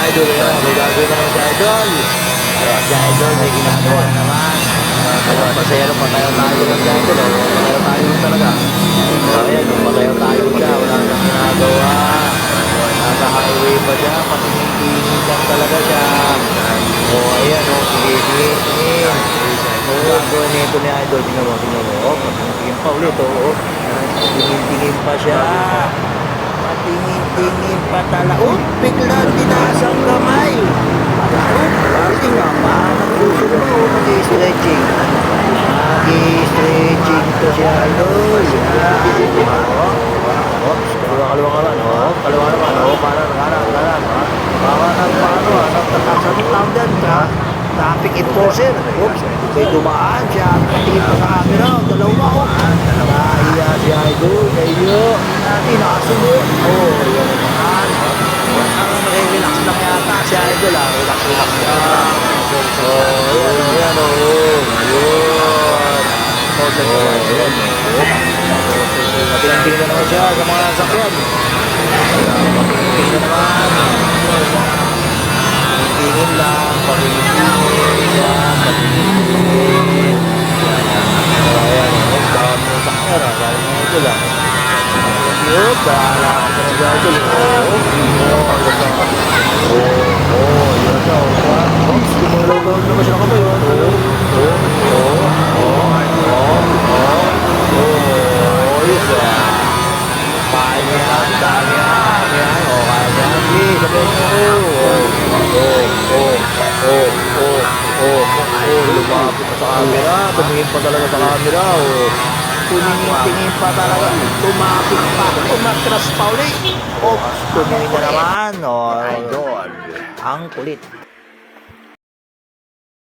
idol. Ayan, may gagawin naman si idol. Ayan, si idol, may ginagawa na naman. Ayan, pasayro, patayo tayo lang si idol. Oh. Pasayro tayo lang talaga. So, ayan, pasayro tayo siya. Wala nang ginagawa. Nasa highway pa siya. Patingin-tingin lang talaga siya. Oh, ayan, oh. Sige, sige, sige. Oh, gagawin nito ni idol. Tingnan mo, tingnan mo. Oh, patingin pa ulit. Oh, tingin-tingin pa siya. Patingin-tingin pa tala. Oh, biglang tinaas ang kamay. Oh, kasi nga, parang gusto mo. Mag-i-stretching. Mag-i-stretching to si idol. Oops, kaliwa ka naman. Oh, kaliwa naman. Oh, kanan. Saan tawag dyan? Traffic enforcer. Oops, may dumaan siya. Patingin pa sa camera. Dalawa. Oh, nahiya si idol. Kayo. Inasunod. Oh, yan naman. Parang nare-relax lang yata si idol. Relax lang. Oh, yan. Oh, yun. Ayan. Patingin na naman siya sa mga sakyan. Patingin na naman. Patingin lang. Patingin yan. Patingin. Ayan. Ang dami ng sakyan. Dami ng idol lang. Yup, bahala ka sa nag-idol. Yun na. Oops, lumalaw naman siya nakabay. Isa. Kaya yan, dami yan. Yan, o, kaya yan. Please, sabihin mo. Lumapit pa sa camera. Tumingin pa talaga sa camera. Tumingin pa talaga. Tumapit pa. Umatras pa ulit. Oops, tumingin na naman. Idol. Ang kulit.